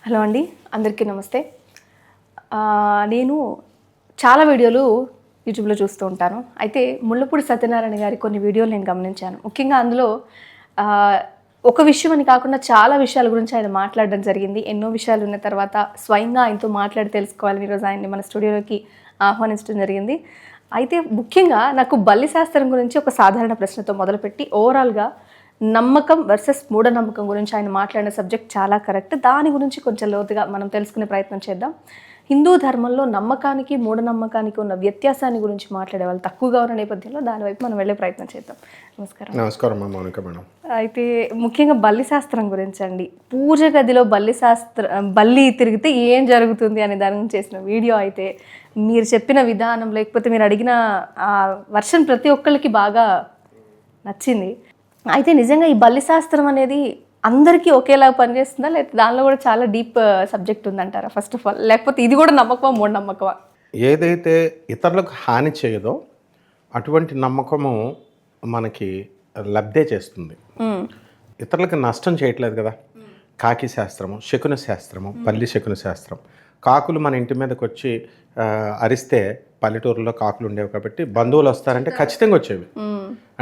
Hello అండి, అందరికీ నమస్తే. నేను చాలా వీడియోలు యూట్యూబ్లో చూస్తూ ఉంటాను. అయితే ముళ్ళపూడి సత్యనారాయణ గారి కొన్ని వీడియోలు నేను గమనించాను. ముఖ్యంగా అందులో ఒక విషయం అని కాకుండా చాలా విషయాల గురించి ఆయన మాట్లాడడం జరిగింది. ఎన్నో విషయాలు ఉన్న తర్వాత స్వయంగా ఆయనతో మాట్లాడి తెలుసుకోవాలని ఈరోజు ఆయన్ని మన స్టూడియోలోకి ఆహ్వానించడం జరిగింది. అయితే ముఖ్యంగా నాకు బల్లి శాస్త్రం గురించి ఒక సాధారణ ప్రశ్నతో మొదలుపెట్టి ఓవరాల్గా నమ్మకం వర్సెస్ మూఢనమ్మకం గురించి ఆయన మాట్లాడిన సబ్జెక్ట్ చాలా కరెక్ట్. దాని గురించి కొంచెం లోతుగా మనం తెలుసుకునే ప్రయత్నం చేద్దాం. హిందూ ధర్మంలో నమ్మకానికి మూఢనమ్మకానికి ఉన్న వ్యత్యాసాన్ని గురించి మాట్లాడే వాళ్ళు తక్కువగా ఉన్న నేపథ్యంలో దానివైపు మనం వెళ్ళే ప్రయత్నం చేద్దాం. నమస్కారం. నమస్కారం మౌనిక మేడం. అయితే ముఖ్యంగా బల్లి శాస్త్రం గురించి అండి. పూజ గదిలో బల్లి తిరిగితే ఏం జరుగుతుంది అనే దాని గురించి చేసిన వీడియో అయితే మీరు చెప్పిన విధానం లేకపోతే మీరు అడిగిన వర్షన్ ప్రతి ఒక్కరికి బాగా నచ్చింది. అయితే నిజంగా ఈ బల్లి శాస్త్రం అనేది అందరికీ ఒకేలా పనిచేస్తుందా, లేకపోతే దానిలో కూడా చాలా డీప్ సబ్జెక్ట్ ఉందంటారా ఫస్ట్ ఆఫ్ ఆల్? లేకపోతే ఇది కూడా నమ్మకమా మూఢనమ్మకమా? ఏదైతే ఇతరులకు హాని చేయదో అటువంటి నమ్మకము మనకి లబ్ధే చేస్తుంది. ఇతరులకు నష్టం చేయట్లేదు కదా. కాకి శాస్త్రము, శకున శాస్త్రము, పల్లి శకున శాస్త్రం. కాకులు మన ఇంటి మీదకి వచ్చి అరిస్తే, పల్లెటూరులో కాకులు ఉండేవి కాబట్టి బంధువులు వస్తారంటే ఖచ్చితంగా వచ్చేవి.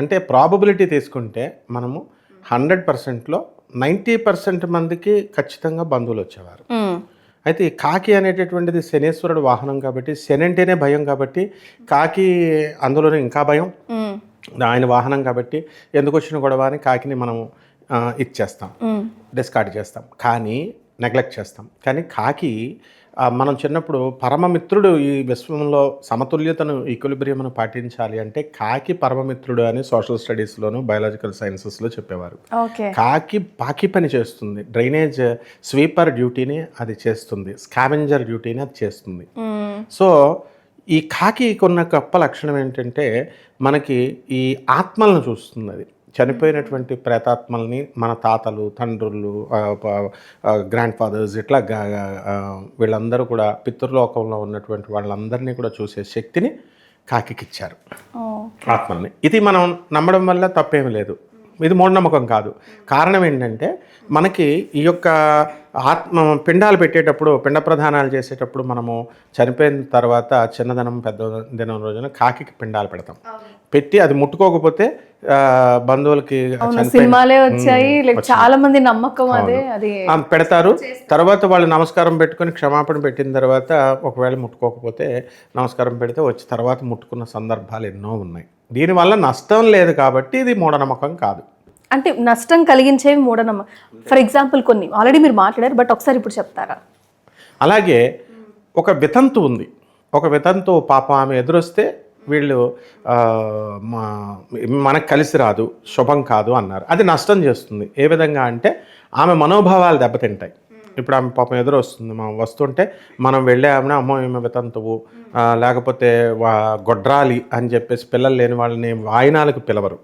అంటే ప్రాబబిలిటీ తీసుకుంటే మనము 100%లో 90% మందికి ఖచ్చితంగా బంధువులు వచ్చేవారు. అయితే ఈ కాకి అనేటటువంటిది శనేశ్వరుడు వాహనం కాబట్టి, శని అంటేనే భయం కాబట్టి, కాకి అందులోనే ఇంకా భయం, ఆయన వాహనం కాబట్టి ఎందుకు వచ్చిన గొడవ అని కాకిని మనం ఇచ్చేస్తాం, డిస్కార్డ్ చేస్తాం, కానీ నెగ్లెక్ట్ చేస్తాం. కానీ కాకి మనం చిన్నప్పుడు పరమమిత్రుడు, ఈ విశ్వంలో సమతుల్యతను ఈక్విలిబ్రియంను పాటించాలి అంటే కాకి పరమమిత్రుడు అని సోషల్ స్టడీస్లోను బయాలజికల్ సైన్సెస్లో చెప్పేవారు. కాకి పాకి పని చేస్తుంది, డ్రైనేజ్ స్వీపర్ డ్యూటీని అది చేస్తుంది, స్కావెంజర్ డ్యూటీని అది చేస్తుంది. సో ఈ కాకి ఉన్న గొప్ప లక్షణం ఏంటంటే మనకి ఈ ఆత్మలను చూస్తుంది. అది చనిపోయినటువంటి ప్రేతాత్మల్ని మన తాతలు, తండ్రులు, గ్రాండ్ ఫాదర్స్ ఇట్లా వీళ్ళందరూ కూడా పితృలోకంలో ఉన్నటువంటి వాళ్ళందరినీ కూడా చూసే శక్తిని కాకికి ఇచ్చారు, ఆత్మల్ని. ఇది మనం నమ్మడం వల్ల తప్పేమీ లేదు, ఇది మూఢనమ్మకం కాదు. కారణం ఏంటంటే మనకి ఈ యొక్క ఆత్మ పిండాలు పెట్టేటప్పుడు, పిండ ప్రధానాలు చేసేటప్పుడు మనము చనిపోయిన తర్వాత చిన్నదనం పెద్ద దినం రోజున కాకి పిండాలు పెడతాం. పెట్టి అది ముట్టుకోకపోతే బంధువులకి సినిమాలే వచ్చాయి, చాలా మంది నమ్మకం అది పెడతారు. తర్వాత వాళ్ళు నమస్కారం పెట్టుకొని క్షమాపణ పెట్టిన తర్వాత ఒకవేళ ముట్టుకోకపోతే నమస్కారం పెడితే వచ్చి తర్వాత ముట్టుకున్న సందర్భాలు ఎన్నో ఉన్నాయి. దీనివల్ల నష్టం లేదు కాబట్టి ఇది మూఢనమ్మకం కాదు. అంటే నష్టం కలిగించేవి మూఢనమ్మకం. ఫర్ ఎగ్జాంపుల్ కొన్ని ఆల్రెడీ మీరు మాట్లాడారు, బట్ ఒకసారి ఇప్పుడు చెప్తారా? అలాగే ఒక వితంతు ఉంది, ఒక వితంతు పాపం ఆమె ఎదురొస్తే వీళ్ళు మనకు కలిసి రాదు, శుభం కాదు అన్నారు. అది నష్టం చేస్తుంది. ఏ విధంగా అంటే ఆమె మనోభావాలు దెబ్బతింటాయి. ఇప్పుడు ఆమె పాపం ఎదురు వస్తుంది, మనం వస్తుంటే మనం వెళ్ళే ఆమె అమ్మో ఏమో వితంతువు, లేకపోతే గొడ్రాలి అని చెప్పేసి పిల్లలు లేని వాళ్ళని వాయినాలకు పిలవరు.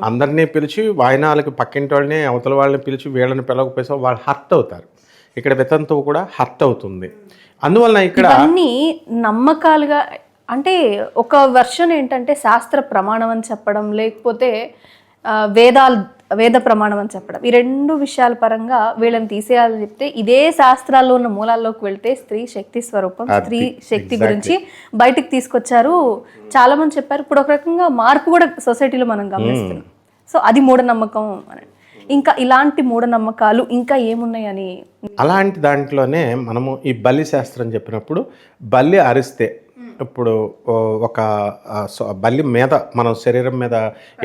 అందరినీ పిలిచి వాయినాలకు పక్కింటి వాళ్ళని అవతల వాళ్ళని పిలిచి వీళ్ళని పిలవకపోతే వాళ్ళు హర్ట్ అవుతారు. ఇక్కడ వితంతువు కూడా హర్ట్ అవుతుంది. అందువలన ఇక్కడ అన్ని నమ్మకాలుగా అంటే ఒక వర్షన్ ఏంటంటే శాస్త్ర ప్రమాణం అని చెప్పడం, లేకపోతే వేద ప్రమాణం అని చెప్పడం. ఈ రెండు విషయాల పరంగా వీళ్ళని తీసేయాలని చెప్తే, ఇదే శాస్త్రాల్లో ఉన్న మూలాల్లోకి వెళ్తే స్త్రీ శక్తి స్వరూపం, స్త్రీ శక్తి గురించి బయటికి తీసుకొచ్చారు. చాలా మంది చెప్పారు. ఇప్పుడు ఒక రకంగా మార్పు కూడా సొసైటీలో మనం గమనిస్తున్నాం. సో అది మూఢనమ్మకం. ఇంకా ఇలాంటి మూఢనమ్మకాలు ఇంకా ఏమున్నాయని, అలాంటి దాంట్లోనే మనము ఈ బల్లి శాస్త్రం చెప్పినప్పుడు, బల్లి అరిస్తే ఇప్పుడు ఒక బల్లి మీద మనం శరీరం మీద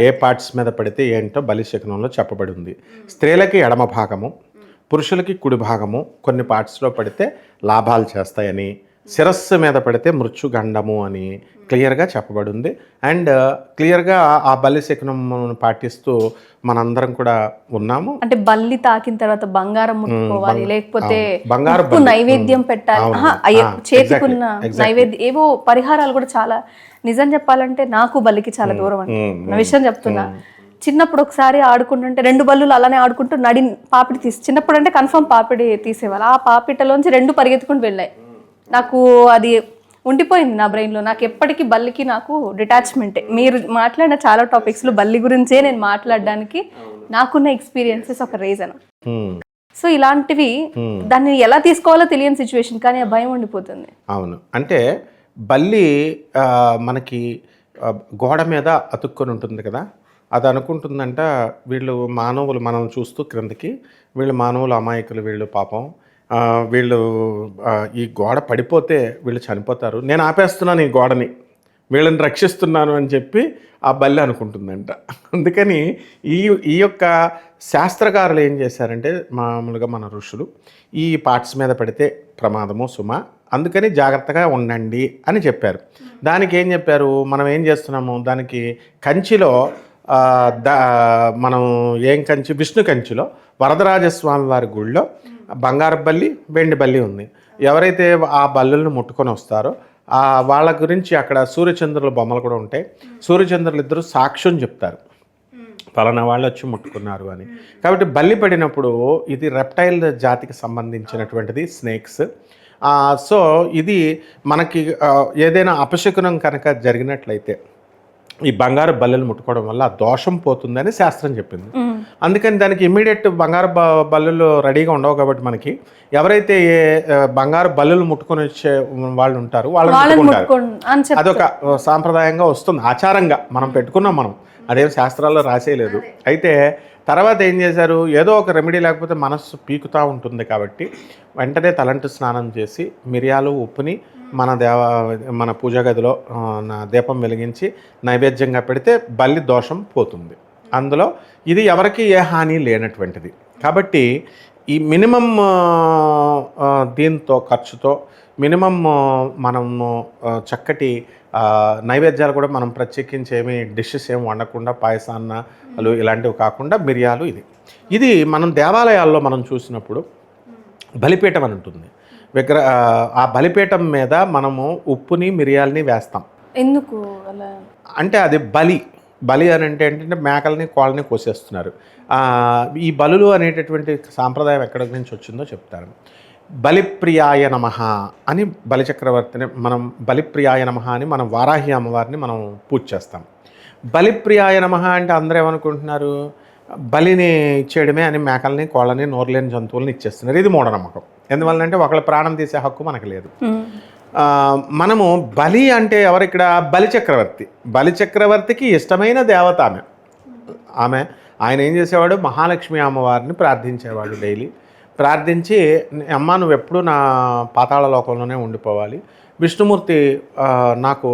ఏ పార్ట్స్ మీద పడితే ఏంటో బలి శకునంలో చెప్పబడి ఉంది. స్త్రీలకి ఎడమ భాగము, పురుషులకి కుడి భాగము కొన్ని పార్ట్స్లో పడితే లాభాలు చేస్తాయని, శిరస్సు మీద పడితే మృత్యుగండము అని క్లియర్గా చెప్పబడి ఉంది. అండ్ క్లియర్గా ఆ బల్లి శకునం పాటిస్తూ మనందరం కూడా ఉన్నాము. అంటే బల్లి తాకిన తర్వాత బంగారం ముట్టుకోవాలి, లేకపోతే బంగారు నైవేద్యం పెట్టాలి, చేతికున్న నైవేద్యం, ఏవో పరిహారాలు కూడా చాలా. నిజం చెప్పాలంటే నాకు బల్లికి చాలా దూరం అండి, నా విషయం చెప్తున్నా. చిన్నప్పుడు ఒకసారి ఆడుకుంటుంటే 2 బల్లులు అలానే ఆడుకుంటూ పాపిడి చిన్నప్పుడు అంటే కన్ఫర్మ్ పాపిడి తీసేవాళ్ళు. ఆ పాపిటలోంచి 2 పరిగెత్తుకుంటూ వెళ్ళాయి. నాకు అది ఉండిపోయింది నా బ్రెయిన్లో. నాకు ఎప్పటికీ బల్లికి నాకు డిటాచ్మెంటే. మీరు మాట్లాడిన చాలా టాపిక్స్లో బల్లి గురించే నేను మాట్లాడడానికి నాకున్న ఎక్స్పీరియన్సెస్ ఒక రీజన్. సో ఇలాంటివి దాన్ని ఎలా తీసుకోవాలో తెలియని సిచ్యువేషన్, కానీ ఆ భయం ఉండిపోతుంది. అవును, అంటే బల్లి మనకి గోడ మీద అతుక్కొని ఉంటుంది కదా, అది అనుకుంటుందంట వీళ్ళు మానవులు, మనం చూస్తూ క్రిందకి వీళ్ళు మానవులు అమాయకులు, వీళ్ళు పాపం వీళ్ళు ఈ గోడ పడిపోతే వీళ్ళు చనిపోతారు, నేను ఆపేస్తున్నాను ఈ గోడని, వీళ్ళని రక్షిస్తున్నాను అని చెప్పి ఆ బల్లి అనుకుంటుందంట. అందుకని ఈ యొక్క శాస్త్రకారులు ఏం చేశారంటే, మామూలుగా మన ఋషులు ఈ పార్ట్స్ మీద పడితే ప్రమాదము సుమ, అందుకని జాగ్రత్తగా ఉండండి అని చెప్పారు. దానికి ఏం చెప్పారు, మనం ఏం చేస్తున్నాము, దానికి కంచిలో మనం ఏం కంచి, విష్ణు కంచిలో వరదరాజస్వామి వారి గుళ్ళో బంగారు బల్లి, వెండి బల్లి ఉంది. ఎవరైతే ఆ బల్లులను ముట్టుకొని వస్తారో వాళ్ళ గురించి అక్కడ సూర్యచంద్రుల బొమ్మలు కూడా ఉంటాయి. సూర్యచంద్రులు ఇద్దరు సాక్ష్యం చెప్తారు, పలానా వాళ్ళు వచ్చి ముట్టుకున్నారు అని. కాబట్టి బల్లి పడినప్పుడు ఇది రెప్టైల్ జాతికి సంబంధించినటువంటిది, స్నేక్స్. సో ఇది మనకి ఏదైనా అపశకునం కనుక జరిగినట్లయితే ఈ బంగారు బల్లెలు ముట్టుకోవడం వల్ల ఆ దోషం పోతుందని శాస్త్రం చెప్పింది. అందుకని దానికి ఇమ్మీడియట్ బంగారు బల్లులు రెడీగా ఉండవు. కాబట్టి మనకి ఎవరైతే బంగారు బల్లులు ముట్టుకొని వచ్చే వాళ్ళు ఉంటారు వాళ్ళని ముట్టుకుంటారు. అదొక సాంప్రదాయంగా వస్తుంది, ఆచారంగా మనం పెట్టుకున్నాం. మనం అదేం శాస్త్రాల్లో రాసేయలేదు. అయితే తర్వాత ఏం చేశారు, ఏదో ఒక రెమెడీ లేకపోతే మనస్సు పీకుతూ ఉంటుంది కాబట్టి వెంటనే తలంటు స్నానం చేసి మిరియాలు ఉప్పుని మన పూజా గదిలో దీపం వెలిగించి నైవేద్యంగా పెడితే బల్లి దోషం పోతుంది. అందులో ఇది ఎవరికి ఏ హాని లేనటువంటిది. కాబట్టి ఈ మినిమం దీంతో ఖర్చుతో మినిమం మనము చక్కటి నైవేద్యాలు కూడా మనం ప్రత్యేకించి ఏమి డిషెస్ ఏమి వండకుండా పాయసాన్నలు ఇలాంటివి కాకుండా మిరియాలు ఇది మనం దేవాలయాల్లో మనం చూసినప్పుడు బలిపీఠం అని ఉంటుంది. ఆ బలిపీఠం మీద మనము ఉప్పుని మిరియాలని వేస్తాం. ఎందుకు అలా అంటే అది బలి అని అంటే ఏంటంటే మేకల్ని కోళ్ళని కోసేస్తున్నారు. ఈ బలులు అనేటటువంటి సాంప్రదాయం ఎక్కడి నుంచి వచ్చిందో చెప్తారు. బలిప్రియాయ నమః అని బలిచక్రవర్తిని మనం బలిప్రియాయ నమః అని మనం వారాహి అమ్మవారిని మనం పూజ చేస్తాం. బలిప్రియాయ నమః అంటే అందరూ ఏమనుకుంటున్నారు, బలిని ఇచ్చేయడమే అని మేకల్ని కోళ్ళని నోరులేని జంతువులను ఇచ్చేస్తున్నారు. ఇది మూఢనమ్మకం. ఎందువల్లంటే ఒకళ్ళ ప్రాణం తీసే హక్కు మనకు లేదు. మనము బలి అంటే ఎవరిక్కడ, బలిచక్రవర్తికి ఇష్టమైన దేవత ఆమె. ఆయన ఏం చేసేవాడు, మహాలక్ష్మి అమ్మవారిని ప్రార్థించేవాడు. డైలీ ప్రార్థించి, అమ్మ నువ్వు ఎప్పుడు నా పాతాళ లోకంలోనే ఉండిపోవాలి. విష్ణుమూర్తి నాకు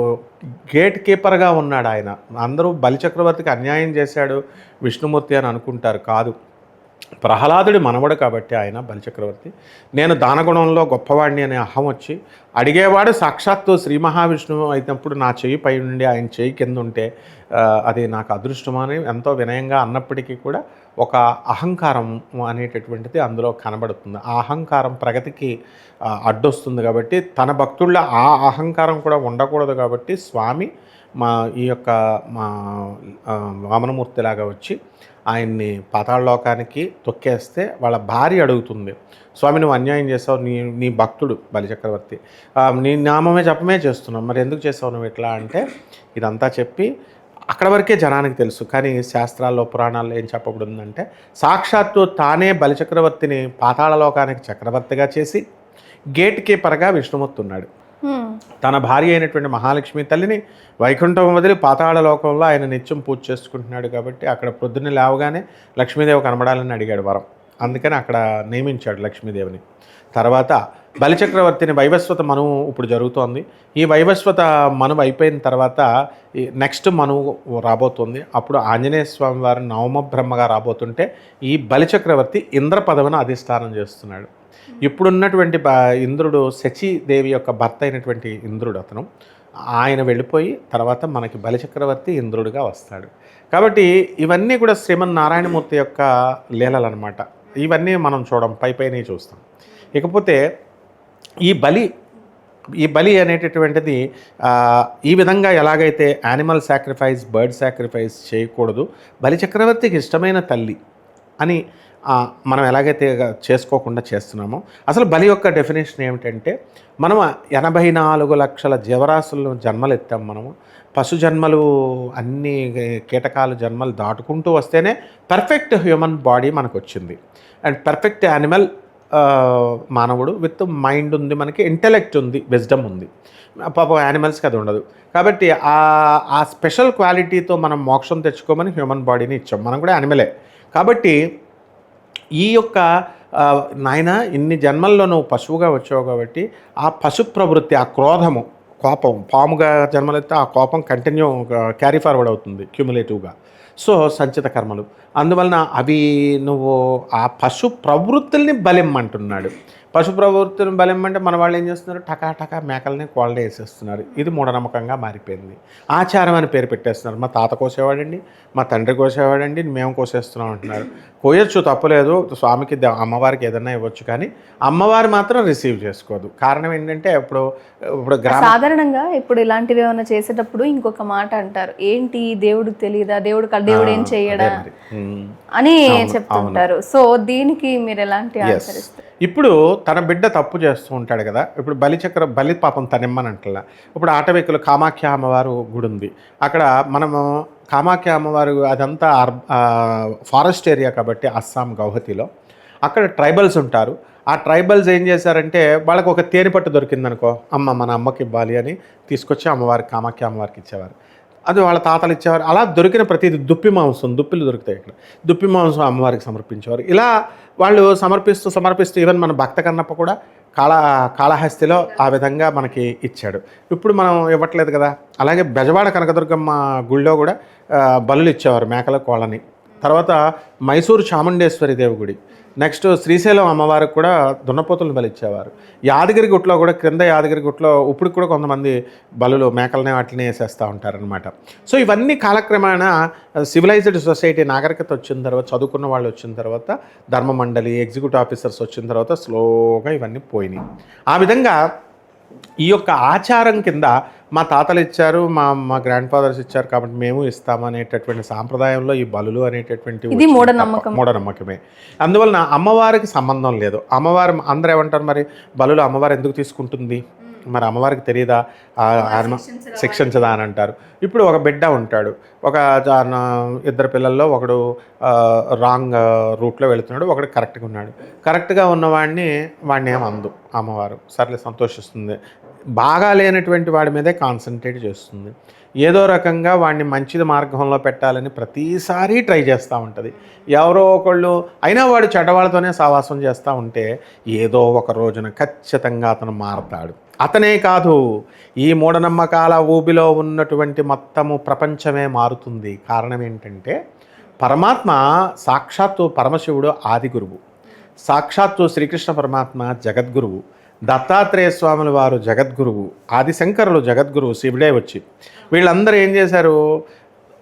గేట్ కీపర్గా ఉన్నాడు. ఆయన అందరూ బలిచక్రవర్తికి అన్యాయం చేశాడు విష్ణుమూర్తి అని అనుకుంటారు. కాదు, ప్రహ్లాదుడి మనవడు కాబట్టి ఆయన బలిచక్రవర్తి. నేను దానగుణంలో గొప్పవాడిని అనే అహం వచ్చి అడిగేవాడు సాక్షాత్తు శ్రీ మహావిష్ణువు అయినప్పుడు నా చెయ్యి పై నుండి ఆయన చెయ్యి కింద ఉంటే అది నాకు అదృష్టమని ఎంతో వినయంగా అన్నప్పటికీ కూడా ఒక అహంకారం అనేటటువంటిది అందులో కనబడుతుంది. ఆ అహంకారం ప్రగతికి అడ్డొస్తుంది. కాబట్టి తన భక్తుల్లో ఆ అహంకారం కూడా ఉండకూడదు. కాబట్టి స్వామి ఈ యొక్క వామనమూర్తిలాగా వచ్చి ఆయన్ని పాతాళలోకానికి తొక్కేస్తే వాళ్ళ భార్య అడుగుతుంది, స్వామి నువ్వు అన్యాయం చేసావు, నీ భక్తుడు బలిచక్రవర్తి నీ నామమే జపమే చేస్తున్నావు, మరి ఎందుకు చేసావు నువ్వు ఇట్లా అంటే ఇదంతా చెప్పి అక్కడ వరకే జనానికి తెలుసు. కానీ శాస్త్రాల్లో పురాణాల్లో ఏం చెప్పబడిందంటే సాక్షాత్తు తానే బలిచక్రవర్తిని పాతాళలోకానికి చక్రవర్తిగా చేసి గేట్ కీపర్గా విష్ణుమూర్తి ఉన్నాడు. తన భార్య అయినటువంటి మహాలక్ష్మి తల్లిని వైకుంఠం వదిలి పాతాళ లోకంలో ఆయన నిత్యం పూజ చేసుకుంటున్నాడు. కాబట్టి అక్కడ పొద్దున్న లేవగానే లక్ష్మీదేవి కనబడాలని అడిగాడు వరం. అందుకని అక్కడ నియమించాడు లక్ష్మీదేవిని. తర్వాత బలిచక్రవర్తిని వైవస్వత మనువు ఇప్పుడు జరుగుతోంది. ఈ వైవస్వత మనువు అయిపోయిన తర్వాత నెక్స్ట్ మనువు రాబోతుంది. అప్పుడు ఆంజనేయ స్వామి వారు నవమ బ్రహ్మగా రాబోతుంటే ఈ బలిచక్రవర్తి ఇంద్ర పదవిని అధిష్టానం చేస్తున్నాడు. ఇప్పుడున్నటువంటి ఇంద్రుడు శచీదేవి యొక్క భర్త అయినటువంటి ఇంద్రుడు అతను, ఆయన వెళ్ళిపోయి తర్వాత మనకి బలిచక్రవర్తి ఇంద్రుడిగా వస్తాడు. కాబట్టి ఇవన్నీ కూడా శ్రీమన్నారాయణమూర్తి యొక్క లీలలు అనమాట. ఇవన్నీ మనం పైనే చూస్తాం. ఇకపోతే ఈ బలి అనేటటువంటిది ఈ విధంగా ఎలాగైతే యానిమల్ సాక్రిఫైస్, బర్డ్ సాక్రిఫైస్ చేయకూడదు, బలిచక్రవర్తికి ఇష్టమైన తల్లి అని మనం ఎలాగైతే చేసుకోకుండా చేస్తున్నామో, అసలు బలి యొక్క డెఫినేషన్ ఏమిటంటే మనం 84 లక్షల జీవరాశులను జన్మలు ఎత్తాం. మనము పశు జన్మలు అన్ని కీటకాల జన్మలు దాటుకుంటూ వస్తేనే పర్ఫెక్ట్ హ్యూమన్ బాడీ మనకు వచ్చింది. అండ్ పర్ఫెక్ట్ యానిమల్ మానవుడు విత్ మైండ్ ఉంది, మనకి ఇంటెలెక్ట్ ఉంది, విజ్డమ్ ఉంది. పాపం యానిమల్స్కి అది ఉండదు. కాబట్టి ఆ స్పెషల్ క్వాలిటీతో మనం మోక్షం తెచ్చుకోమని హ్యూమన్ బాడీని ఇచ్చాం. మనం కూడా యానిమలే. కాబట్టి ఈ యొక్క నాయన ఇన్ని జన్మల్లో నువ్వు పశువుగా వచ్చావు కాబట్టి ఆ పశు ప్రవృత్తి, ఆ క్రోధము, కోపం, పాముగా జన్మలైతే ఆ కోపం కంటిన్యూ క్యారీ ఫార్వర్డ్ అవుతుంది క్యూములేటివ్గా. సో సంచిత కర్మలు, అందువలన అవి నువ్వు ఆ పశు ప్రవృత్తుల్ని బలిమ్మంటున్నాడు. పశు ప్రవృత్తిని బలిమ్మంటే మన వాళ్ళు ఏం చేస్తున్నారు, టకా మేకల్ని కోళ్ళని వేసేస్తున్నారు. ఇది మూఢనమ్మకంగా మారిపోయింది. ఆచారం అని పేరు పెట్టేస్తున్నారు. మా తాత కోసేవాడండి, మా తండ్రి కోసేవాడండి, మేము కోసేస్తున్నాం అంటున్నారు. కోయొచ్చు, తప్పులేదు, స్వామికి అమ్మవారికి ఏదైనా ఇవ్వచ్చు, కానీ అమ్మవారు మాత్రం రిసీవ్ చేసుకోదు. కారణం ఏంటంటే ఇప్పుడు సాధారణంగా ఇప్పుడు ఇలాంటివి ఏమైనా చేసేటప్పుడు ఇంకొక మాట అంటారు, ఏంటి దేవుడికి తెలియదా, దేవుడు ఏం చేయడా అని చెప్తుంటారు. సో దీనికి మీరు ఎలాంటి ఆన్సర్ ఇస్తారు? ఇప్పుడు తన బిడ్డ తప్పు చేస్తూ ఉంటాడు కదా, ఇప్పుడు బలి పాపం తనిమ్మని అంటలా. ఇప్పుడు ఆటవికులు కామాఖ్య అమ్మవారు గుడి ఉంది, అక్కడ మనము కామాఖ్య అమ్మవారు అదంతా ఫారెస్ట్ ఏరియా కాబట్టి అస్సాం గౌహతిలో అక్కడ ట్రైబల్స్ ఉంటారు. ఆ ట్రైబల్స్ ఏం చేశారంటే వాళ్ళకు ఒక తేనెపట్టు దొరికిందనుకో, మన అమ్మకి ఇవ్వాలి అని తీసుకొచ్చి కామాఖ్య అమ్మవారికి ఇచ్చేవారు. అది వాళ్ళ తాతలు ఇచ్చేవారు. అలా దొరికిన ప్రతిది దుప్పిలు దొరుకుతాయి ఇక్కడ, దుప్పి మాంసం అమ్మవారికి సమర్పించేవారు. ఇలా వాళ్ళు సమర్పిస్తూ ఈవెన్ మన భక్త కన్నప్ప కూడా కాళహస్తిలో ఆ విధంగా మనకి ఇచ్చాడు. ఇప్పుడు మనం ఇవ్వట్లేదు కదా. అలాగే బెజవాడ కనకదుర్గమ్మ గుళ్ళో కూడా బలులు ఇచ్చేవారు, మేకల కోళ్ళని. తర్వాత మైసూరు చాముండేశ్వరి దేవి గుడి, నెక్స్ట్ శ్రీశైలం అమ్మవారికి కూడా దున్నపోతులను బలిచ్చేవారు. యాదగిరి గుట్లో కూడా, క్రింద యాదగిరి గుట్లో ఇప్పుడు కూడా కొంతమంది బలులు మేకలనే వాటిని వేసేస్తూ ఉంటారనమాట. సో ఇవన్నీ కాలక్రమేణా సివిలైజ్డ్ సొసైటీ, నాగరికత వచ్చిన తర్వాత, చదువుకున్న వాళ్ళు వచ్చిన తర్వాత, ధర్మ మండలి, ఎగ్జిక్యూటివ్ ఆఫీసర్స్ వచ్చిన తర్వాత స్లోగా ఇవన్నీ పోయినాయి. ఆ విధంగా ఈ యొక్క ఆచారం కింద మా తాతలు ఇచ్చారు, మా గ్రాండ్ ఫాదర్స్ ఇచ్చారు కాబట్టి మేము ఇస్తాము అనేటటువంటి సాంప్రదాయంలో ఈ బలులు అనేటటువంటి మూఢనమ్మకమే. అందువలన అమ్మవారికి సంబంధం లేదు. అమ్మవారు అందరూ ఏమంటారు, మరి బలులు అమ్మవారు ఎందుకు తీసుకుంటుంది, మరి అమ్మవారికి తెలియదా, శిక్షించదా అని అంటారు. ఇప్పుడు ఒక బిడ్డ ఉంటాడు, ఒక ఇద్దరు పిల్లల్లో ఒకడు రాంగ్ రూట్లో వెళుతున్నాడు, ఒకడు కరెక్ట్గా ఉన్నాడు. కరెక్ట్గా ఉన్నవాడిని ఏమందు అమ్మవారు, సర్లే సంతోషిస్తుంది. బాగా లేనటువంటి వాడి మీదే కాన్సన్ట్రేట్ చేస్తుంది. ఏదో రకంగా వాడిని మంచి మార్గంలో పెట్టాలని ప్రతిసారి ట్రై చేస్తూ ఉంటుంది. ఎవరో ఒకళ్ళు అయినా వాడు చెడ్డవాళ్ళతోనే సావాసం చేస్తూ ఉంటే ఏదో ఒక రోజున ఖచ్చితంగా అతను మారతాడు. అతనే కాదు, ఈ మూఢనమ్మకాల ఊబిలో ఉన్నటువంటి మొత్తము ప్రపంచమే మారుతుంది. కారణం ఏంటంటే పరమాత్మ సాక్షాత్తు పరమశివుడు ఆది గురువు, సాక్షాత్తు శ్రీకృష్ణ పరమాత్మ జగద్గురువు, దత్తాత్రేయ స్వాముల వారు జగద్గురువు, ఆదిశంకరులు జగద్గురువు, శివుడే వచ్చి వీళ్ళందరూ ఏం చేశారు,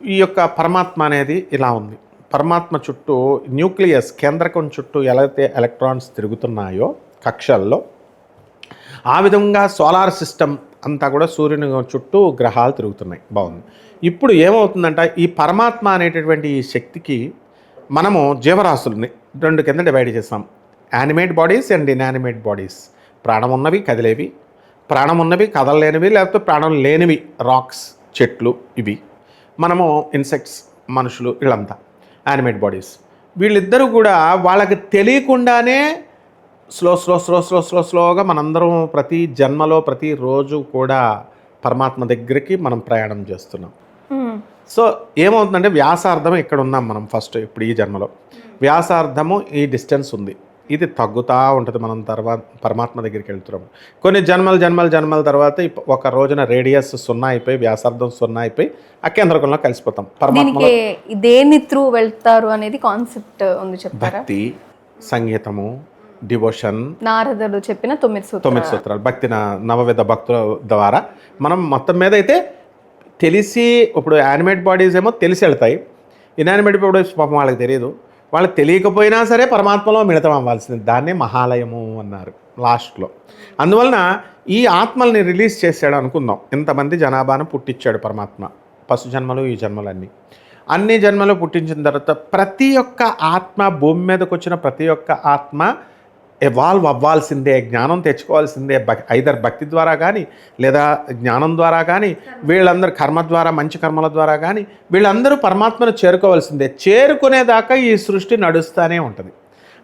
ఈ యొక్క పరమాత్మ అనేది ఇలా ఉంది. పరమాత్మ చుట్టూ న్యూక్లియస్ కేంద్రకం చుట్టూ ఎలాగైతే ఎలక్ట్రాన్స్ తిరుగుతున్నాయో కక్షల్లో, ఆ విధంగా సోలార్ సిస్టమ్ అంతా కూడా సూర్యుని చుట్టూ గ్రహాలు తిరుగుతున్నాయి. బాగుంది. ఇప్పుడు ఏమవుతుందంట, ఈ పరమాత్మ అనేటటువంటి ఈ శక్తికి మనము జీవరాశుల్ని రెండు కింద డివైడ్ చేస్తాం, animate bodies and inanimate bodies. ప్రాణం ఉన్నవి, కదిలేవి, ప్రాణం ఉన్నవి, కదలలేనివి, లేకపోతే ప్రాణం లేనివి, రాక్స్, చెట్లు, ఇవి. మనము ఇన్సెక్ట్స్, మనుషులు, వీళ్ళంతా యానిమేట్ బాడీస్. వీళ్ళిద్దరూ కూడా వాళ్ళకి తెలియకుండానే స్లోగా మనందరం ప్రతి జన్మలో ప్రతిరోజు కూడా పరమాత్మ దగ్గరికి మనం ప్రయాణం చేస్తున్నాం. సో ఏమవుతుందంటే వ్యాసార్థం ఇక్కడ ఉన్నాం మనం ఫస్ట్, ఇప్పుడు ఈ జన్మలో వ్యాసార్థము ఈ డిస్టెన్స్ ఉంది, ఇది తగ్గుతూ ఉంటుంది. మనం తర్వాత పరమాత్మ దగ్గరికి వెళ్తున్నాం. కొన్ని జన్మల తర్వాత ఒక రోజున రేడియస్ 0 అయిపోయి, వ్యాసార్థం 0 అయిపోయి ఆ కేంద్రకంలో కలిసిపోతాం. పరమాత్మ దేని త్రూ వెళ్తారు అనేది కాన్సెప్ట్ ఉంది చెప్తారా? భక్తి, సంగీతము, డివోషన్, నారదుడు చెప్పిన 9 సూత్రాలు, భక్తి నవవిధ భక్తుల ద్వారా మనం మొత్తం మీద అయితే తెలిసి, ఇప్పుడు యానిమేట్ బాడీస్ ఏమో తెలిసి వెళ్తాయి, ఇన్యానిమేట్ బాడీస్ పాపం వాళ్ళకి తెలియదు. వాళ్ళకి తెలియకపోయినా సరే పరమాత్మలో మిళితం అవ్వాల్సింది. దాన్నే మహాలయము అన్నారు లాస్ట్లో. అందువలన ఈ ఆత్మల్ని రిలీజ్ చేశాడు అనుకుందాం. ఇంతమంది జనాభాను పుట్టించాడు పరమాత్మ, పశు జన్మలు, ఈ జన్మలన్నీ, అన్ని జన్మలు పుట్టించిన తర్వాత ప్రతి ఒక్క ఆత్మ, భూమి మీదకి వచ్చిన ప్రతి ఒక్క ఆత్మ ఎవాల్వ్ అవ్వాల్సిందే, జ్ఞానం తెచ్చుకోవాల్సిందే. ఐదర్ భక్తి ద్వారా కానీ, లేదా జ్ఞానం ద్వారా కానీ, వీళ్ళందరూ కర్మ ద్వారా, మంచి కర్మల ద్వారా కానీ వీళ్ళందరూ పరమాత్మను చేరుకోవాల్సిందే. చేరుకునేదాకా ఈ సృష్టి నడుస్తూనే ఉంటుంది.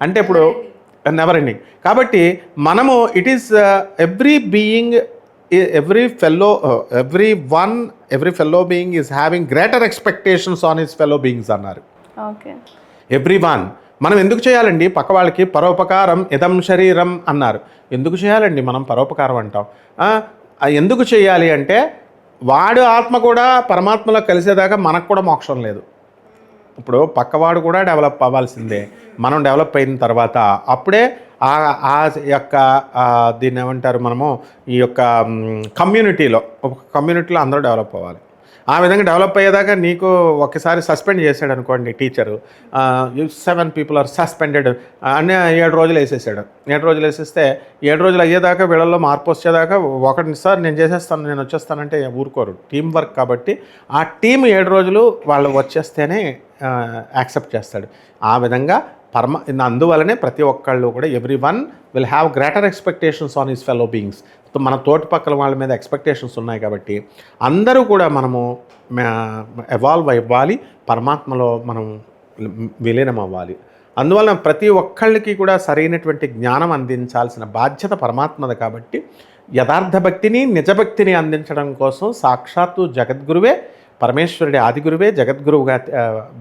అంటే ఇప్పుడు నెవర్ ఎండింగ్. కాబట్టి మనము it is every being, every fellow being is having greater expectations on his fellow beings అన్నారు. ఓకే. Every one. మనం ఎందుకు చేయాలండి పక్క వాళ్ళకి పరోపకారం ఇదం శరీరం అన్నారు. ఎందుకు చేయాలండి మనం పరోపకారం అంటాం? ఎందుకు చేయాలి అంటే వాడు ఆత్మ కూడా పరమాత్మలో కలిసేదాకా మనకు కూడా మోక్షం లేదు. ఇప్పుడు పక్కవాడు కూడా డెవలప్ అవ్వాల్సిందే. మనం డెవలప్ అయిన తర్వాత అప్పుడే ఆ యొక్క దీన్ని ఏమంటారు, మనము ఈ యొక్క కమ్యూనిటీలో అందరూ డెవలప్ అవ్వాలి. ఆ విధంగా డెవలప్ అయ్యేదాకా నీకు ఒకసారి సస్పెండ్ చేశాడు అనుకోండి టీచరు, 7 people ఆర్ సస్పెండెడ్ అని 7 రోజులు వేసేసాడు. 7 రోజులు వేసేస్తే 7 రోజులు అయ్యేదాకా వీళ్ళల్లో మార్పు వచ్చేదాకా ఒకటి సార్ నేను చేసేస్తాను, నేను వచ్చేస్తానంటే ఊరుకోరు. టీం వర్క్ కాబట్టి ఆ టీం 7 రోజులు వాళ్ళు వచ్చేస్తేనే యాక్సెప్ట్ చేస్తాడు. ఆ విధంగా అందువలనే ప్రతి ఒక్కళ్ళు కూడా every one will have greater expectations on his fellow beings. మన తోటి పక్కల వాళ్ళ మీద ఎక్స్పెక్టేషన్స్ ఉన్నాయి కాబట్టి అందరూ కూడా మనము ఎవాల్వ్ అవ్వాలి, పరమాత్మలో మనం విలీనం అవ్వాలి. అందువలన ప్రతి ఒక్కళ్ళకి కూడా సరైనటువంటి జ్ఞానం అందించాల్సిన బాధ్యత పరమాత్మది. కాబట్టి యథార్థ భక్తిని నిజభక్తిని అందించడం కోసం సాక్షాత్తు జగద్గురువే, పరమేశ్వరుడి ఆదిగురువే జగద్గురువుగా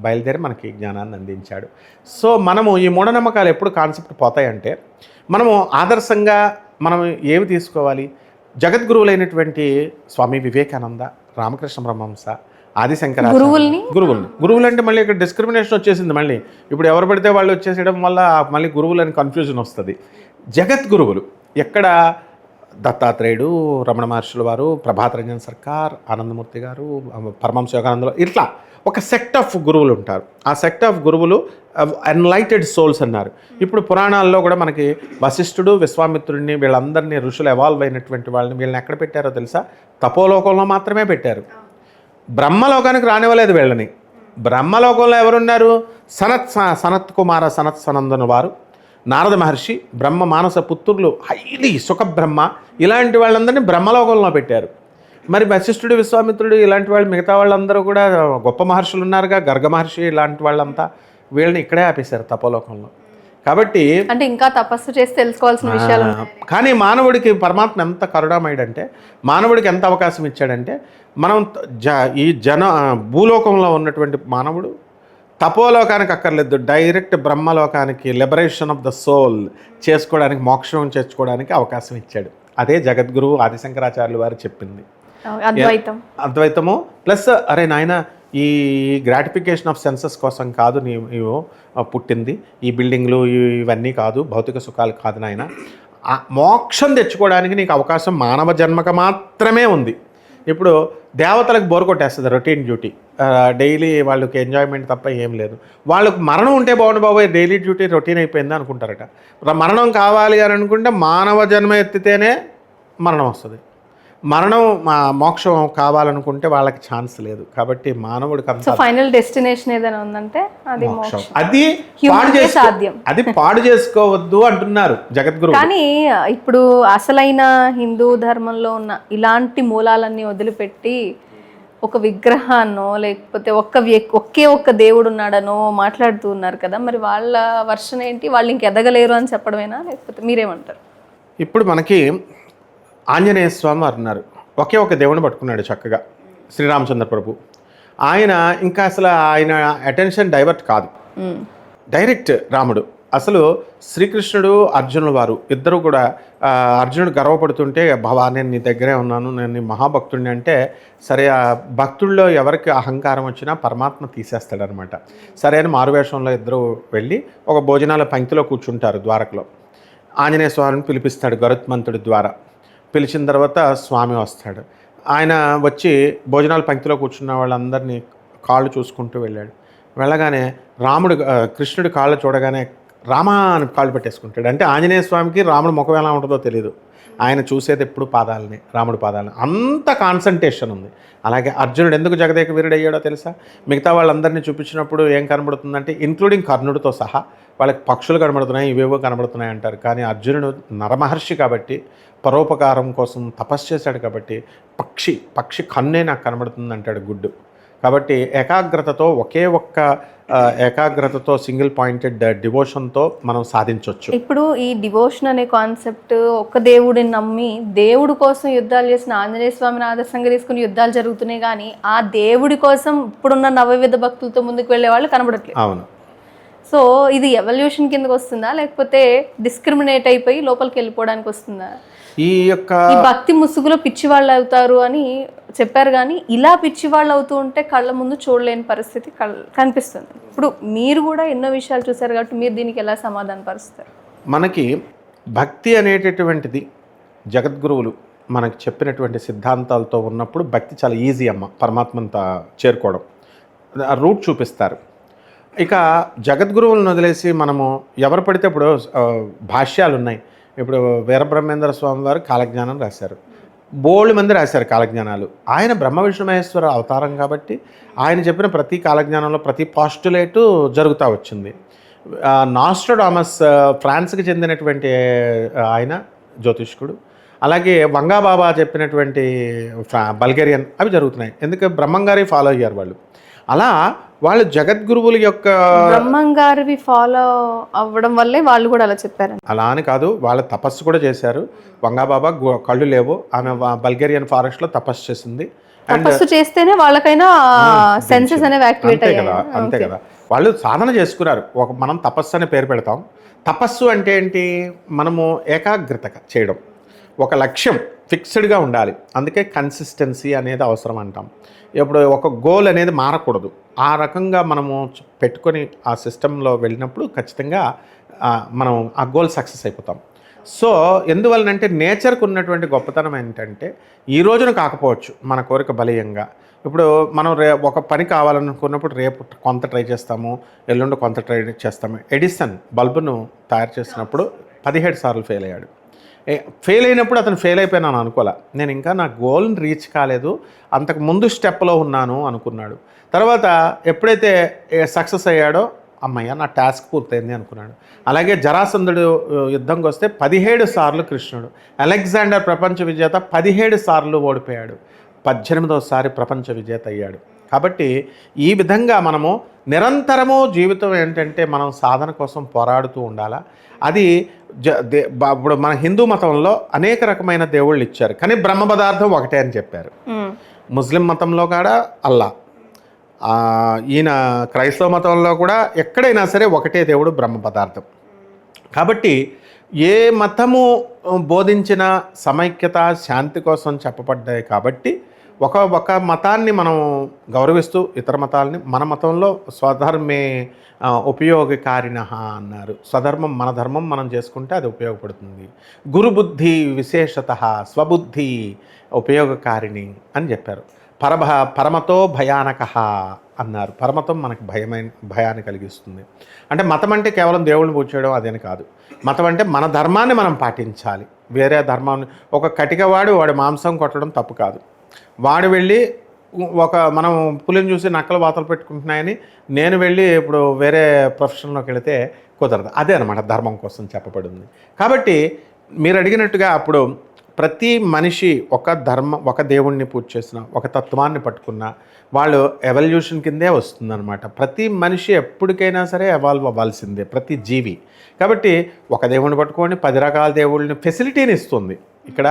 బయలుదేరి మనకి జ్ఞానాన్ని అందించాడు. సో మనము ఈ మూఢనమ్మకాలు ఎప్పుడు కాన్సెప్ట్ పోతాయంటే మనము ఆదర్శంగా మనం ఏమి తీసుకోవాలి? జగద్గురువులైనటువంటి స్వామి వివేకానంద, రామకృష్ణ పరమహంస, ఆదిశంకర గురువులు అంటే మళ్ళీ ఇక్కడ డిస్క్రిమినేషన్ వచ్చేసింది. మళ్ళీ ఇప్పుడు ఎవరు పడితే వాళ్ళు వచ్చేసేయడం వల్ల మళ్ళీ గురువులని కన్ఫ్యూజన్ వస్తుంది. జగద్గురువులు ఎక్కడ? దత్తాత్రేయుడు, రమణ మహర్షుల వారు, ప్రభాత్ రంజన్ సర్కార్, ఆనందమూర్తి గారు, పరమహంస యోగానందలో, ఇట్లా ఒక సెక్ట్ ఆఫ్ గురువులు ఉంటారు. ఆ సెక్ట్ ఆఫ్ గురువులు ఎన్లైటెడ్ సోల్స్ అన్నారు. ఇప్పుడు పురాణాల్లో కూడా మనకి వశిష్ఠుడు, విశ్వామిత్రుడిని, వీళ్ళందరినీ ఋషులు ఎవాల్వ్ అయినటువంటి వీళ్ళని ఎక్కడ పెట్టారో తెలుసా? తపోలోకంలో మాత్రమే పెట్టారు. బ్రహ్మలోకానికి రానివ్వలేదు వీళ్ళని. బ్రహ్మలోకంలో ఎవరున్నారు? సనత్ కుమార సనత్ సనందను వారు, నారద మహర్షి, బ్రహ్మ మానస పుత్రులు, హైలీ సుఖబ్రహ్మ, ఇలాంటి వాళ్ళందరినీ బ్రహ్మలోకంలో పెట్టారు. మరి వశిష్ఠుడు, విశ్వామిత్రుడు ఇలాంటి వాళ్ళు, మిగతా వాళ్ళందరూ కూడా గొప్ప మహర్షులు ఉన్నారుగా, గర్గ మహర్షి ఇలాంటి వాళ్ళంతా, వీళ్ళని ఇక్కడే ఆపేశారు తపోలోకంలో. కాబట్టి అంటే ఇంకా తపస్సు చేసి తెలుసుకోవాల్సిన విషయాలు. కానీ మానవుడికి పరమాత్మ ఎంత కరుణామయుడంటే, మానవుడికి ఎంత అవకాశం ఇచ్చాడంటే, మనం ఈ భూలోకంలో ఉన్నటువంటి మానవుడు తపోలోకానికి అక్కర్లేదు, డైరెక్ట్ బ్రహ్మలోకానికి, లిబరేషన్ ఆఫ్ ద సోల్ చేసుకోవడానికి, మోక్షం చేసుకోవడానికి అవకాశం ఇచ్చాడు. అదే జగద్గురువు ఆదిశంకరాచార్యులు వారు చెప్పింది. అద్వైతము ప్లస్ అరే నాయన, ఈ గ్రాటిఫికేషన్ ఆఫ్ సెన్సెస్ కోసం కాదు నీవు పుట్టింది, ఈ బిల్డింగ్లు ఇవన్నీ కాదు, భౌతిక సుఖాలు కాదు నాయన, మోక్షం తెచ్చుకోవడానికి నీకు అవకాశం మానవ జన్మక మాత్రమే ఉంది. ఇప్పుడు దేవతలకు బోర్ కొట్టేస్తుంది రొటీన్ డ్యూటీ, డైలీ వాళ్ళకి ఎంజాయ్మెంట్ తప్ప ఏం లేదు. వాళ్ళకు మరణం ఉంటే బాగుండు బాబోయ్, డైలీ డ్యూటీ రొటీన్ అయిపోయింది అనుకుంటారట. మరణం కావాలి అని అనుకుంటే మానవ జన్మ ఎత్తితేనే మరణం వస్తుంది. మోక్షం కావాలనుకుంటే వాళ్ళకి ఛాన్స్ లేదు. కాబట్టి మానవుడికి ఫైనల్ డెస్టినేషన్ ఏదైనా ఉందంటే అది మోక్షం. అది పాడు చేసుకోవద్దు అంటున్నారు జగద్గురు. కానీ ఇప్పుడు అసలైన హిందూ ధర్మంలో ఉన్న ఇలాంటి మూలాలన్నీ వదిలిపెట్టి ఒక విగ్రహాన్నో లేకపోతే ఒకే ఒక్క దేవుడు ఉన్నాడనో మాట్లాడుతూ ఉన్నారు కదా, మరి వాళ్ళ వర్షన్ ఏంటి? వాళ్ళు ఇంక ఎదగలేరు అని చెప్పడమేనా, లేకపోతే మీరేమంటారు? ఇప్పుడు మనకి ఆంజనేయ స్వామి అన్నారు, ఒకే ఒక దేవుని పట్టుకున్నాడు చక్కగా, శ్రీరామచంద్ర ప్రభు. ఆయన ఇంకా అసలు ఆయన అటెన్షన్ డైవర్ట్ కాదు, డైరెక్ట్ రాముడు. అసలు శ్రీకృష్ణుడు, అర్జునుడు వారు ఇద్దరు కూడా, అర్జునుడు గర్వపడుతుంటే, భవా నేను నీ దగ్గరే ఉన్నాను, నేను నీ మహాభక్తుడిని అంటే, సరే ఆ భక్తుల్లో ఎవరికి అహంకారం వచ్చినా పరమాత్మ తీసేస్తాడనమాట. సరే అని మారువేషంలో ఇద్దరు వెళ్ళి ఒక భోజనాల పంక్తిలో కూర్చుంటారు ద్వారకలో. ఆంజనేయ స్వామిని పిలిపిస్తాడు గరుత్మంతుడి ద్వారా. పిలిచిన తర్వాత స్వామి వస్తాడు. ఆయన వచ్చి భోజనాల పంక్తిలో కూర్చున్న వాళ్ళందరినీ కాళ్ళు చూసుకుంటూ వెళ్ళాడు. వెళ్ళగానే కృష్ణుడి కాళ్ళు చూడగానే రామా అని కాళ్ళు పెట్టేసుకుంటాడు. అంటే ఆంజనేయ స్వామికి రాముడు ముఖం ఎలా ఉంటుందో తెలియదు, ఆయన చూసేది ఎప్పుడు పాదాలని, రాముడి పాదాలని, అంత కాన్సన్ట్రేషన్ ఉంది. అలాగే అర్జునుడు ఎందుకు జగదేక వీరుడు అయ్యాడో తెలుసా? మిగతా వాళ్ళందరినీ చూపించినప్పుడు ఏం కనబడుతుందంటే, ఇంక్లూడింగ్ కర్ణుడితో సహా వాళ్ళకి పక్షులు కనబడుతున్నాయి, ఇవేవో కనబడుతున్నాయి అంటారు. కానీ అర్జునుడు నరమహర్షి కాబట్టి, పరోపకారం కోసం తపస్సు చేశాడు కాబట్టి, పక్షి కన్నే నాకు కనబడుతుంది అంటాడు గుడ్డు. కాబట్టి ఏకాగ్రతతో ఏకాగ్రతతో సింగిల్ పాయింటెడ్ డివోషన్తో మనం సాధించవచ్చు. ఇప్పుడు ఈ డివోషన్ అనే కాన్సెప్ట్ ఒక్క దేవుడిని నమ్మి దేవుడి కోసం యుద్ధాలు చేసిన ఆంజనేయ స్వామిని ఆదర్శంగా తీసుకుని యుద్ధాలు జరుగుతున్నాయి, కానీ ఆ దేవుడి కోసం ఇప్పుడున్న నవవిధ భక్తులతో ముందుకు వెళ్ళే వాళ్ళు కనబడట్లేదు. అవును. సో ఇది ఎవల్యూషన్ కిందకి వస్తుందా, లేకపోతే డిస్క్రిమినేట్ అయిపోయి లోపలికి వెళ్ళిపోవడానికి వస్తుందా? ఈ భక్తి ముసుగులో పిచ్చి వాళ్ళు అవుతారు అని చెప్పారు, కానీ ఇలా పిచ్చి వాళ్ళు అవుతూ ఉంటే కళ్ళ ముందు చూడలేని పరిస్థితి కనిపిస్తుంది. ఇప్పుడు మీరు కూడా ఎన్నో విషయాలు చూసారు కాబట్టి మీరు దీనికి ఎలా సమాధానం పరుస్తారు? మనకి భక్తి అనేటటువంటిది జగద్గురువులు మనకి చెప్పినటువంటి సిద్ధాంతాలతో ఉన్నప్పుడు భక్తి చాలా ఈజీ అమ్మ, పరమాత్మను చేరుకోవడం, రూట్ చూపిస్తారు. ఇక జగద్గురువులను వదిలేసి మనము ఎవరు పడితే ఇప్పుడు భాష్యాలు ఉన్నాయి. ఇప్పుడు వీరబ్రహ్మేంద్ర స్వామి వారు కాలజ్ఞానం రాశారు, బోల్డ్ మంది రాశారు కాలజ్ఞానాలు. ఆయన బ్రహ్మ విష్ణు మహేశ్వర అవతారం కాబట్టి ఆయన చెప్పిన ప్రతి కాలజ్ఞానంలో ప్రతి పాస్టులేటు జరుగుతూ వచ్చింది. నాస్ట్రోడామస్ ఫ్రాన్స్కి చెందినటువంటి ఆయన జ్యోతిష్కుడు, అలాగే వంగాబాబా చెప్పినటువంటి బల్గేరియన్ అవి జరుగుతున్నాయి. ఎందుకంటే బ్రహ్మంగారి ఫాలో అయ్యారు వాళ్ళు. అలా వాళ్ళు జగద్గురువుల యొక్క బ్రహ్మంగారివి ఫాలో అవ్వడం వల్లే వాళ్ళు కూడా అలా చెప్పారు. అలా అని కాదు, వాళ్ళ తపస్సు కూడా చేశారు. వంగాబాబా కళ్ళు లేవు, ఆమె బల్గేరియన్ ఫారెస్ట్లో తపస్సు చేసింది. తపస్సు చేస్తేనే వాళ్ళకైనా సెన్సెస్ అనేవి యాక్టివేట్ అయ్యాయి కదా. అంతే కదా, వాళ్ళు సాధన చేసుకున్నారు. మనం తపస్సు అనే పేరు పెడతాం. తపస్సు అంటే ఏంటి? మనము ఏకాగ్రతగా చేయడం, ఒక లక్ష్యం ఫిక్స్డ్గా ఉండాలి. అందుకే కన్సిస్టెన్సీ అనేది అవసరం అంటాం. ఇప్పుడు ఒక గోల్ అనేది మారకూడదు. ఆ రకంగా మనము పెట్టుకొని ఆ సిస్టంలో వెళ్ళినప్పుడు ఖచ్చితంగా మనం ఆ గోల్ సక్సెస్ అయిపోతాం. సో ఎందువలనంటే నేచర్కు ఉన్నటువంటి గొప్పతనం ఏంటంటే ఈ రోజున కాకపోవచ్చు మన కోరిక బలీయంగా. ఇప్పుడు మనం ఒక పని కావాలనుకున్నప్పుడు రేపు కొంత ట్రై చేస్తాము, ఎల్లుండి కొంత ట్రై చేస్తాము. ఎడిసన్ బల్బును తయారు చేసినప్పుడు 17 సార్లు ఫెయిల్ అయ్యాడు. ఫెయిల్ అయినప్పుడు అతను ఫెయిల్ అయిపోయినాను అనుకోలే, నేను ఇంకా నా గోల్ని రీచ్ కాలేదు, అంతకు ముందు స్టెప్లో ఉన్నాను అనుకున్నాడు. తర్వాత ఎప్పుడైతే సక్సెస్ అయ్యాడో అమ్మయ్య నా టాస్క్ పూర్తయింది అనుకున్నాడు. అలాగే జరాసంధుడు యుద్ధంకి వస్తే 17 సార్లు కృష్ణుడు, అలెగ్జాండర్ ప్రపంచ విజేత 17 సార్లు ఓడిపోయాడు, 18వసారి ప్రపంచ విజేత అయ్యాడు. కాబట్టి ఈ విధంగా మనము నిరంతరము జీవితం ఏంటంటే మనం సాధన కోసం పోరాడుతూ ఉండాలా. అది ఇప్పుడు మన హిందూ మతంలో అనేక రకమైన దేవుళ్ళు ఇచ్చారు, కానీ బ్రహ్మ పదార్థం ఒకటే అని చెప్పారు. ముస్లిం మతంలో కూడా అల్లా, ఈయన క్రైస్తవ మతంలో కూడా ఎక్కడైనా సరే ఒకటే దేవుడు బ్రహ్మ పదార్థం. కాబట్టి ఏ మతము బోధించిన సమైక్యత శాంతి కోసం చెప్పబడ్డాయి. కాబట్టి ఒక మతాన్ని మనం గౌరవిస్తూ ఇతర మతాలని, మన మతంలో స్వధర్మే ఉపయోగకారిణ అన్నారు. స్వధర్మం మన ధర్మం మనం చేసుకుంటే అది ఉపయోగపడుతుంది. గురుబుద్ధి విశేషత స్వబుద్ధి ఉపయోగకారిణి అని చెప్పారు. పరమతో భయానక అన్నారు. పరమతం మనకు భయాన్ని కలిగిస్తుంది. అంటే మతం అంటే కేవలం దేవుడిని పూజ చేయడం అదేని కాదు. మతం అంటే మన ధర్మాన్ని మనం పాటించాలి. వేరే ధర్మాన్ని, ఒక కటికవాడు వాడి మాంసం కొట్టడం తప్పు కాదు. వాడు వెళ్ళి మనం పులిని చూసి నక్కలు వాతలు పెట్టుకుంటున్నాయని నేను వెళ్ళి ఇప్పుడు వేరే ప్రొఫెషన్లోకి వెళితే కుదరదు. అదే అనమాట ధర్మం కోసం చెప్పబడింది. కాబట్టి మీరు అడిగినట్టుగా అప్పుడు ప్రతి మనిషి ఒక దేవుణ్ణి పూజ చేసిన, ఒక తత్వాన్ని పట్టుకున్న వాళ్ళు ఎవల్యూషన్ కిందే వస్తుందన్నమాట. ప్రతి మనిషి ఎప్పటికైనా సరే ఎవాల్వ్ అవ్వాల్సిందే, ప్రతి జీవి. కాబట్టి ఒక దేవుణ్ణి పట్టుకొని 10 రకాల దేవుళ్ళని ఫెసిలిటీని ఇస్తుంది. ఇక్కడ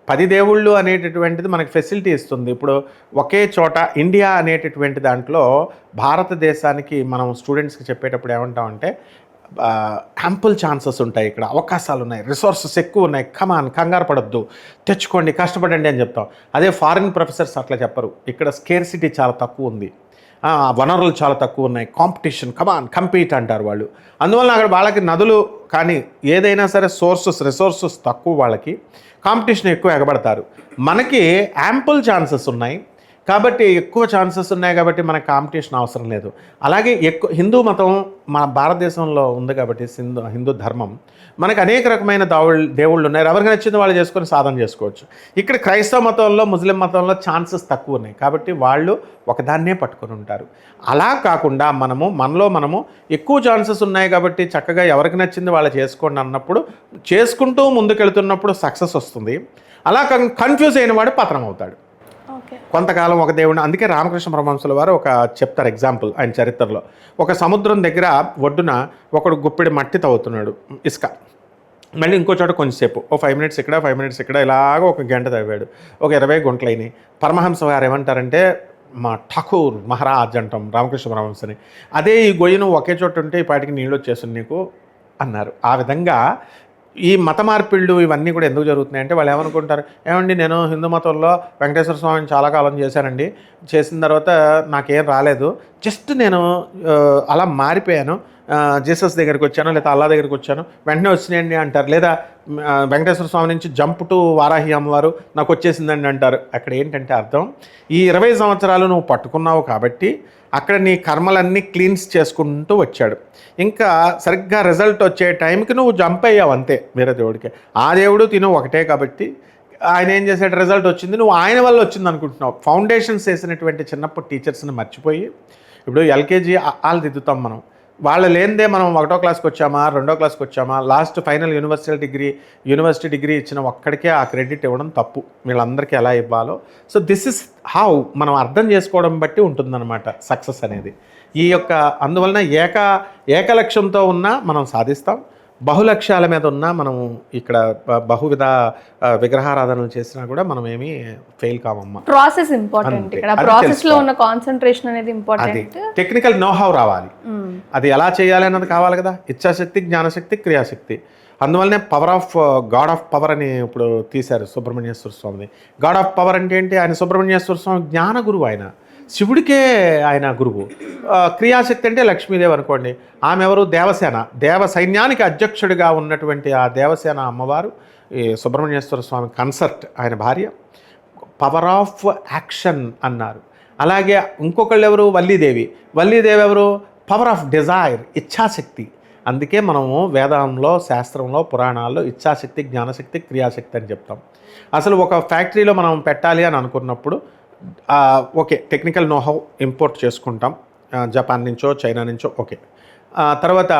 10 దేవుళ్ళు అనేటటువంటిది మనకి ఫెసిలిటీ ఇస్తుంది. ఇప్పుడు ఒకే చోట ఇండియా అనేటటువంటి దాంట్లో భారతదేశానికి మనం స్టూడెంట్స్కి చెప్పేటప్పుడు ఏమంటామంటే యాంపుల్ ఛాన్సెస్ ఉంటాయి, ఇక్కడ అవకాశాలు ఉన్నాయి, రిసోర్సెస్ ఎక్కువ ఉన్నాయి, కంగారు పడొద్దు, తెచ్చుకోండి, కష్టపడండి అని చెప్తాం. అదే ఫారిన్ ప్రొఫెసర్స్ అట్లా చెప్పరు. ఇక్కడ స్కేర్సిటీ చాలా తక్కువ ఉంది, వనరులు చాలా తక్కువ ఉన్నాయి, కాంపిటీషన్, కంపీట్ అంటారు వాళ్ళు. అందువల్ల అక్కడ వాళ్ళకి నదులు కానీ ఏదైనా సరే రిసోర్సెస్ తక్కువ, వాళ్ళకి కాంపిటీషన్ ఎక్కువ ఎగబడతారు. మనకి యాంపుల్ ఛాన్సెస్ ఉన్నాయి కాబట్టి, ఎక్కువ ఛాన్సెస్ ఉన్నాయి కాబట్టి మనకు కాంపిటీషన్ అవసరం లేదు. అలాగే హిందూ మతం మన భారతదేశంలో ఉంది కాబట్టి హిందూ ధర్మం మనకు అనేక రకమైన దేవుళ్ళు ఉన్నారు. ఎవరికి నచ్చింది వాళ్ళు చేసుకొని సాధన చేసుకోవచ్చు. ఇక్కడ క్రైస్తవ మతంలో, ముస్లిం మతంలో ఛాన్సెస్ తక్కువ ఉన్నాయి కాబట్టి వాళ్ళు ఒకదాన్నే పట్టుకొని ఉంటారు. అలా కాకుండా మనము ఎక్కువ ఛాన్సెస్ ఉన్నాయి కాబట్టి చక్కగా ఎవరికి నచ్చింది వాళ్ళు చేసుకోండి అన్నప్పుడు, చేసుకుంటూ ముందుకెళ్తున్నప్పుడు సక్సెస్ వస్తుంది. అలా కన్ఫ్యూజ్ అయిన వాడు పతనం అవుతాడు. ఓకే. కొంతకాలం ఒక దేవుడిని, అందుకే రామకృష్ణ పరమహంసుల వారు ఒక చెప్తారు ఎగ్జాంపుల్ ఆయన చరిత్రలో. ఒక సముద్రం దగ్గర ఒడ్డున ఒకడు గుప్పిడి మట్టి తవ్వుతున్నాడు, ఇసుక. మళ్ళీ ఇంకో చోట కొంచెంసేపు, ఓ 5 మినిట్స్ ఇక్కడ 5 మినిట్స్ ఇక్కడ, ఇలాగ ఒక గంట తవ్వాడు, ఒక 20 గుంటలు అయినాయి. పరమహంస గారు ఏమంటారంటే, మా ఠాకూర్ మహారాజ్ అంటాం రామకృష్ణ పరమహంసని, అదే ఈ గొయ్యను ఒకే చోట ఉంటే ఈ పాటికి నీళ్ళు వచ్చేస్తుంది నీకు అన్నారు. ఆ విధంగా ఈ మత మార్పిళ్ళు ఇవన్నీ కూడా ఎందుకు జరుగుతున్నాయంటే, వాళ్ళు ఏమనుకుంటారు, ఏమండి నేను హిందూ మతంలో వెంకటేశ్వర స్వామిని చాలా కాలం చేశానండి, చేసిన తర్వాత నాకేం రాలేదు, జస్ట్ నేను అలా మారిపోయాను, జీసస్ దగ్గరికి వచ్చాను లేదా అల్లా దగ్గరికి వచ్చాను వెంటనే వచ్చినాయండి అంటారు. లేదా వెంకటేశ్వర స్వామి నుంచి జంప్ టు వారాహి అమ్మవారు నాకు వచ్చేసిందండి అంటారు. అక్కడ ఏంటంటే అర్థం, ఈ 20 సంవత్సరాలు నువ్వు పట్టుకున్నావు కాబట్టి అక్కడ నీ కర్మలన్నీ క్లీన్స్ చేసుకుంటూ వచ్చాడు. ఇంకా సరిగ్గా రిజల్ట్ వచ్చే టైంకి నువ్వు జంప్ అయ్యావు అంతే వేరే దేవుడికి. ఆ దేవుడు తిను ఒకటే కాబట్టి ఆయన ఏం చేశాడు, రిజల్ట్ వచ్చింది, నువ్వు ఆయన వల్ల వచ్చింది అనుకుంటున్నావు. ఫౌండేషన్స్ వేసినటువంటి చిన్నప్పుడు టీచర్స్ని మర్చిపోయి, ఇప్పుడు ఎల్కేజీ వాళ్ళు దిద్దుతాం మనం, వాళ్ళు లేనిదే మనం 1వ క్లాస్కి వచ్చామా 2వ క్లాస్కి వచ్చామా, లాస్ట్ ఫైనల్ యూనివర్సిటీ డిగ్రీ ఇచ్చిన ఒక్కడికే ఆ క్రెడిట్ ఇవ్వడం తప్పు, వీళ్ళందరికీ ఎలా ఇవ్వాలో. సో దిస్ ఇస్ హౌ మనం అర్థం చేసుకోవడం బట్టి ఉంటుందన్నమాట సక్సెస్ అనేది. ఈ యొక్క అందువలన ఏకలక్ష్యంతో ఉన్నా మనం సాధిస్తాం, బహులక్ష్యాల మీద ఉన్నా మనం ఇక్కడ బహువిధ విగ్రహారాధనలు చేసినా కూడా మనం ఏమీ ఫెయిల్ కావమ్మా. ప్రాసెస్ ఇంపార్టెంట్, ఇక్కడ ప్రాసెస్ లో ఉన్న కాన్సన్ట్రేషన్ అనేది ఇంపార్టెంట్. టెక్నికల్ నోహౌ రావాలి, అది ఎలా చేయాలి అన్నది కావాలి కదా. ఇచ్ఛాశక్తి, జ్ఞానశక్తి, క్రియాశక్తి. అందువల్లనే power of God of power అని ఇప్పుడు తీశారు సుబ్రహ్మణ్యేశ్వర స్వామిని. గాడ్ ఆఫ్ పవర్ అంటే ఏంటి, ఆయన సుబ్రహ్మణ్యేశ్వర స్వామి జ్ఞాన గురువు, ఆయన శివుడికే ఆయన గురువు. క్రియాశక్తి అంటే లక్ష్మీదేవి అనుకోండి, ఆమె ఎవరు, దేవ సైన్యానికి అధ్యక్షుడిగా ఉన్నటువంటి ఆ దేవసేన అమ్మవారు ఈ సుబ్రహ్మణ్యేశ్వర స్వామి కన్సర్ట్, ఆయన భార్య. పవర్ ఆఫ్ యాక్షన్ అన్నారు. అలాగే ఇంకొకళ్ళు ఎవరు, వల్లీదేవి ఎవరు, పవర్ ఆఫ్ డిజైర్, ఇచ్ఛాశక్తి. అందుకే మనము వేదంలో, శాస్త్రంలో, పురాణాల్లో ఇచ్ఛాశక్తి, జ్ఞానశక్తి, క్రియాశక్తి అని చెప్తాం. అసలు ఒక ఫ్యాక్టరీలో మనం పెట్టాలి అని అనుకున్నప్పుడు ఓకే, టెక్నికల్ నోహౌ ఇంపోర్ట్ చేసుకుంటాం జపాన్ నుంచో చైనా నుంచో, ఓకే. తర్వాత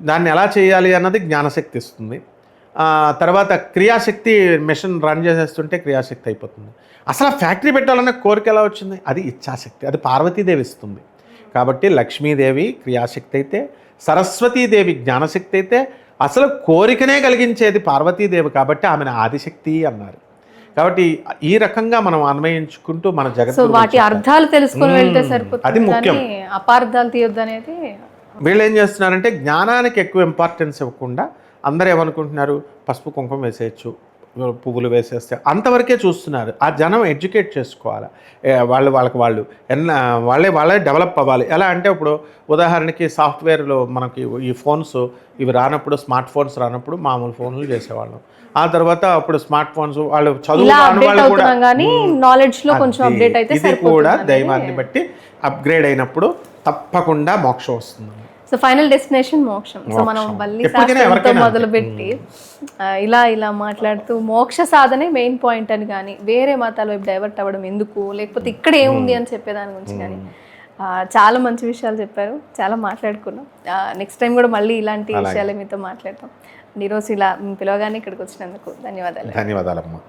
దాన్ని ఎలా చేయాలి అన్నది జ్ఞానశక్తి ఇస్తుంది. తర్వాత క్రియాశక్తి, మెషిన్ రన్ చేసేస్తుంటే క్రియాశక్తి అయిపోతుంది. అసలు ఫ్యాక్టరీ పెట్టాలన్న కోరిక ఎలా వచ్చింది, అది ఇచ్ఛాశక్తి, అది పార్వతీదేవి ఇస్తుంది. కాబట్టి లక్ష్మీదేవి క్రియాశక్తి అయితే, సరస్వతీదేవి జ్ఞానశక్తి అయితే, అసలు కోరికనే కలిగించేది పార్వతీదేవి కాబట్టి ఆమెను ఆదిశక్తి అన్నారు. కాబట్టి ఈ రకంగా మనం అన్వయించుకుంటూ మన జగత్తు వాటి అర్థాలు తెలుసుకొని వెళ్తే సరిపోతుంది, అది ముఖ్యం. అపార్థాలు తీయొద్దు అనేది. వీళ్ళు ఏం చేస్తున్నారంటే జ్ఞానానికి ఎక్కువ ఇంపార్టెన్స్ ఇవ్వకుండా అందరూ ఏమనుకుంటున్నారు, పసుపు కుంకుమ వేసేయచ్చు, పువ్వులు వేసేస్తే అంతవరకే చూస్తున్నారు. ఆ జనం ఎడ్యుకేట్ చేసుకోవాలి, వాళ్ళే డెవలప్ అవ్వాలి. ఎలా అంటే ఇప్పుడు ఉదాహరణకి సాఫ్ట్వేర్లో మనకి ఈ ఫోన్స్ ఇవి రానప్పుడు, స్మార్ట్ ఫోన్స్ రానప్పుడు మామూలు ఫోన్లు చేసేవాళ్ళం. ఆ తర్వాత అప్పుడు స్మార్ట్ ఫోన్స్ వాళ్ళు చదువు వాళ్ళు కూడా ఇది కూడా దైవాన్ని బట్టి అప్గ్రేడ్ అయినప్పుడు తప్పకుండా మోక్షం వస్తుంది. సో ఫైనల్ డెస్టినేషన్ మోక్షం. సో మనం మొదలు పెట్టి ఇలా మాట్లాడుతూ మోక్ష సాధనే మెయిన్ పాయింట్ అని కానీ, వేరే మతాల వైపు డైవర్ట్ అవ్వడం ఎందుకు, లేకపోతే ఇక్కడ ఏముంది అని చెప్పేదాని గురించి కానీ చాలా మంచి విషయాలు చెప్పారు, చాలా మాట్లాడుకున్నాం. నెక్స్ట్ టైం కూడా మళ్ళీ ఇలాంటి విషయాలే మీతో మాట్లాడతాం. ఈరోజు ఇలా పిలవగానే ఇక్కడికి వచ్చినందుకు ధన్యవాదాలు. ధన్యవాదాలమ్మా.